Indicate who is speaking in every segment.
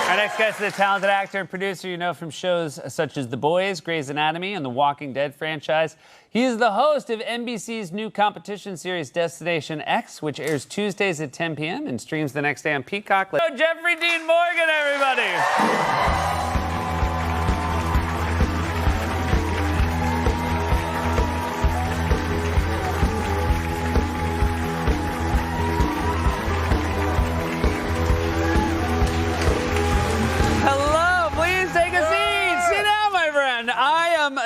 Speaker 1: Our next guest is a talented actor and producer you know from shows such as The Boys, Grey's Anatomy, and the Walking Dead franchise. He is the host of NBC's new competition series Destination X, which airs Tuesdays at 10 p.m. and streams the next day on Peacock. Jeffrey Dean Morgan, everybody!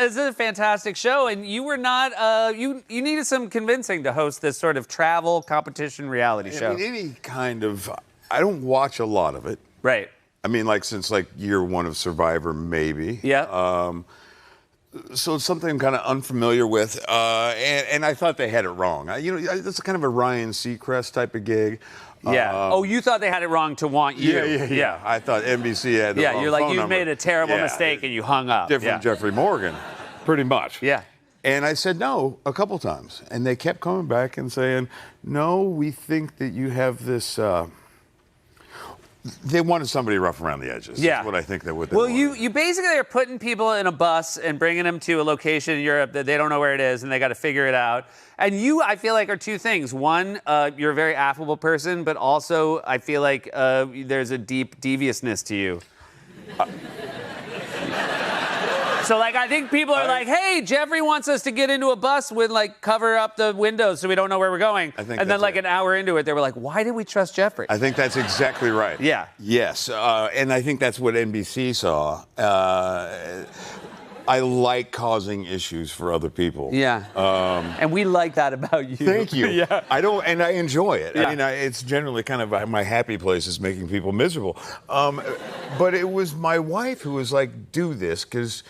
Speaker 1: This is a fantastic show, and you were not, you needed some convincing to host this sort of travel competition reality show.
Speaker 2: I mean, any kind of, I don't watch a lot of it.
Speaker 1: Right.
Speaker 2: I mean, like, since, like, year one of Survivor, maybe.
Speaker 1: Yeah.
Speaker 2: So it's something I'm kind of unfamiliar with, and I thought they had it wrong. You know, it's kind of a Ryan Seacrest type of gig.
Speaker 1: Yeah. Oh, you thought they had it wrong to want you.
Speaker 2: Yeah. I thought NBC had the wrong
Speaker 1: you're like,
Speaker 2: phone
Speaker 1: you've
Speaker 2: number.
Speaker 1: made a terrible mistake and you hung up.
Speaker 2: Different Jeffrey Morgan, pretty much.
Speaker 1: Yeah.
Speaker 2: And I said no a couple times, and they kept coming back and saying, no, we think that you have this, they wanted somebody rough around the edges.
Speaker 1: Yeah.
Speaker 2: That's what I think that what they
Speaker 1: Well,
Speaker 2: wanted.
Speaker 1: you basically are putting people in a bus and bringing them to a location in Europe that they don't know where it is, and they got to figure it out. And you, I feel like, are two things. One, you're a very affable person, but also I feel like there's a deep deviousness to you. So, like, I think people are like, hey, Jeffrey wants us to get into a bus with, like, cover up the windows so we don't know where we're going.
Speaker 2: I think
Speaker 1: and then, like, an hour into it, they were like, why did we trust Jeffrey?
Speaker 2: I think that's exactly right.
Speaker 1: Yeah.
Speaker 2: Yes, and I think that's what NBC saw. I like causing issues for other people.
Speaker 1: Yeah. And we like that about you.
Speaker 2: Thank you.
Speaker 1: Yeah.
Speaker 2: And I enjoy it.
Speaker 1: Yeah.
Speaker 2: I mean, it's generally kind of my happy place is making people miserable. But it was my wife who was like, do this, because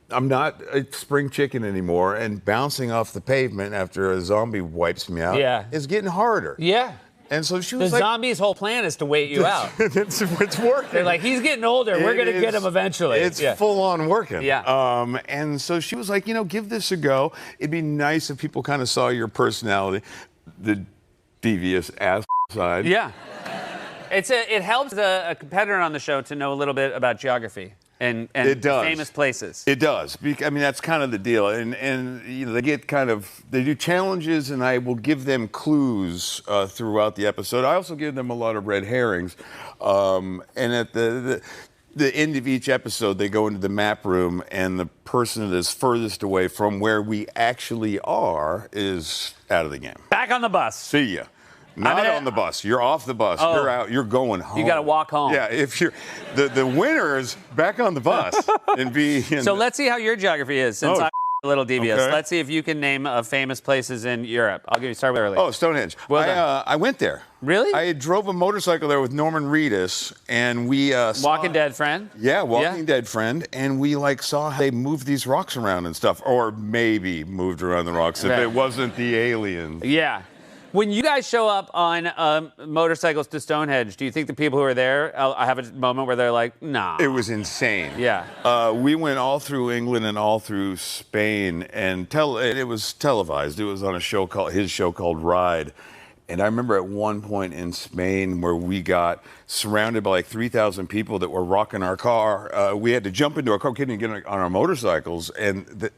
Speaker 2: I'm not a spring chicken anymore, and bouncing off the pavement after a zombie wipes me out is getting harder.
Speaker 1: Yeah.
Speaker 2: And so she
Speaker 1: The
Speaker 2: was like,
Speaker 1: zombie's whole plan is to wait you out.
Speaker 2: it's working.
Speaker 1: They're like, he's getting older. We're going to get him eventually.
Speaker 2: It's full on working.
Speaker 1: Yeah.
Speaker 2: And so she was like, you know, give this a go. It'd be nice if people kind of saw your personality, the devious ass side.
Speaker 1: Yeah. It helps a competitor on the show to know a little bit about geography and
Speaker 2: It does.
Speaker 1: famous places.
Speaker 2: It does. I mean, that's kind of the deal. And you know, they do challenges, and I will give them clues throughout the episode. I also give them a lot of red herrings. And at the end of each episode, they go into the map room, and the person that is furthest away from where we actually are is out of the game.
Speaker 1: Back on the bus.
Speaker 2: See ya. Not on the bus. You're off the bus.
Speaker 1: Oh.
Speaker 2: You're out. You're going home.
Speaker 1: You got to walk home.
Speaker 2: Yeah, if you're the winner is back on the bus and be.
Speaker 1: So let's see how your geography is, since I'm a little devious.
Speaker 2: Okay.
Speaker 1: Let's see if you can name famous places in Europe. I'll give you start with early.
Speaker 2: Oh, Stonehenge.
Speaker 1: Well done.
Speaker 2: I went there.
Speaker 1: Really?
Speaker 2: I drove a motorcycle there with Norman Reedus, and we
Speaker 1: Walking Dead friend.
Speaker 2: Yeah, Walking Dead friend, and we saw how they moved these rocks around and stuff, or maybe moved around the rocks if it wasn't the aliens.
Speaker 1: Yeah. When you guys show up on motorcycles to Stonehenge, do you think the people who are there, I have a moment where they're like, nah.
Speaker 2: It was insane.
Speaker 1: Yeah.
Speaker 2: We went all through England and all through Spain, and it was televised. It was on his show called Ride. And I remember at one point in Spain where we got surrounded by like 3,000 people that were rocking our car. We had to jump into our car, couldn't get on our motorcycles, and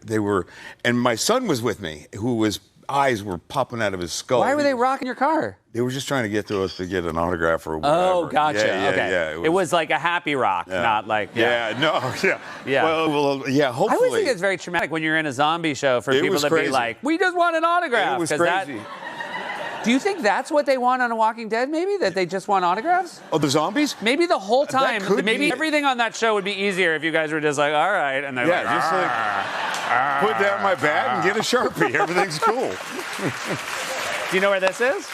Speaker 2: and my son was with me, whose eyes were popping out of his skull.
Speaker 1: Why were they rocking your car?
Speaker 2: They were just trying to get to us to get an autograph or whatever.
Speaker 1: Oh, gotcha.
Speaker 2: Yeah,
Speaker 1: okay.
Speaker 2: Yeah,
Speaker 1: it was like a happy rock, not like...
Speaker 2: Yeah. Well, yeah, hopefully.
Speaker 1: I always think it's very traumatic when you're in a zombie show for people to be like, we just want an autograph.
Speaker 2: It was crazy.
Speaker 1: Do you think that's what they want on A Walking Dead, maybe? That they just want autographs?
Speaker 2: Oh, the zombies?
Speaker 1: Maybe the whole time. Maybe
Speaker 2: be.
Speaker 1: everything on that show would be easier if you guys were just like, all right. And they're like,
Speaker 2: just like, put down my bag and get a Sharpie. Everything's cool.
Speaker 1: Do you know where this is?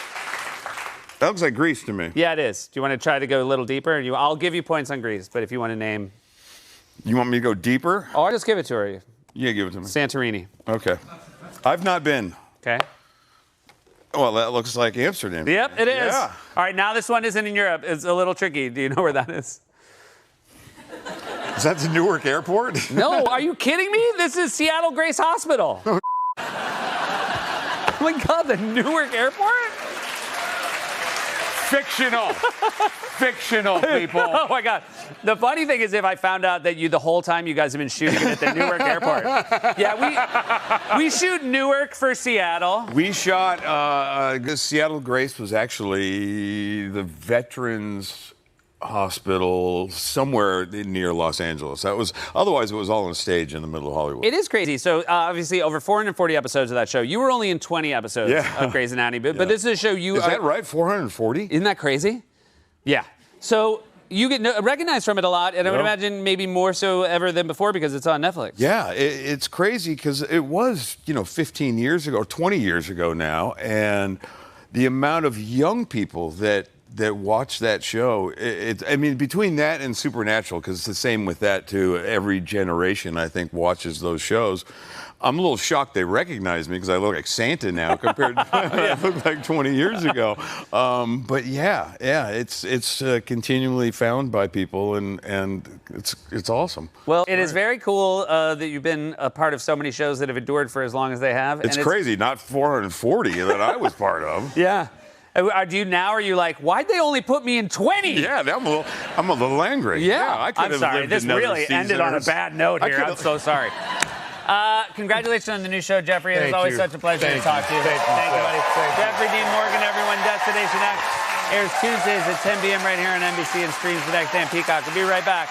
Speaker 2: That looks like Greece to me.
Speaker 1: Yeah, it is. Do you want to try to go a little deeper? I'll give you points on Greece, but if you want to name...
Speaker 2: You want me to go deeper?
Speaker 1: Oh, I'll just give it to her.
Speaker 2: Yeah, give it to me.
Speaker 1: Santorini.
Speaker 2: Okay. I've not been.
Speaker 1: Okay.
Speaker 2: Well, that looks like Amsterdam.
Speaker 1: Yep, it is.
Speaker 2: Yeah.
Speaker 1: All right, now this one isn't in Europe. It's a little tricky. Do you know where that is?
Speaker 2: Is that the Newark Airport?
Speaker 1: No, are you kidding me? This is Seattle Grace Hospital. Oh my God, the Newark Airport?
Speaker 2: Fictional. Fictional, people.
Speaker 1: Oh my God. The funny thing is, if I found out that the whole time you guys have been shooting it at the Newark airport. Yeah, we shoot Newark for Seattle.
Speaker 2: We shot, Seattle Grace was actually the Veterans Hospital somewhere near Los Angeles. Otherwise it was all on stage in the middle of Hollywood.
Speaker 1: It is crazy. So obviously over 440 episodes of that show. You were only in 20 episodes of Grey's Anatomy, but this is a show you...
Speaker 2: Is that right? 440?
Speaker 1: Isn't that crazy? Yeah. So you get recognized from it a lot, and I would imagine maybe more so ever than before because it's on Netflix.
Speaker 2: Yeah, it's crazy because it was, 15 years ago, or 20 years ago now, and the amount of young people that watch that show, between that and Supernatural, because it's the same with that too, every generation, I think, watches those shows. I'm a little shocked they recognize me because I look like Santa now compared to what I looked like 20 years ago. But it's continually found by people, and it's awesome.
Speaker 1: Well, it is very cool that you've been a part of so many shows that have endured for as long as they have.
Speaker 2: It's crazy, not 440 that I was part of.
Speaker 1: Yeah. Are you like, why'd they only put me in 20?
Speaker 2: Yeah, I'm a little angry.
Speaker 1: Yeah,
Speaker 2: I could have
Speaker 1: sorry.
Speaker 2: lived
Speaker 1: This
Speaker 2: another
Speaker 1: really
Speaker 2: season
Speaker 1: ended on a bad note here. I'm so sorry. Congratulations on the new show, Jeffrey. It is always such a pleasure to talk to you. Thank you, buddy. Jeffrey Dean Morgan, everyone. Destination X airs Tuesdays at 10 p.m. right here on NBC and streams the next day on Peacock. We'll be right back.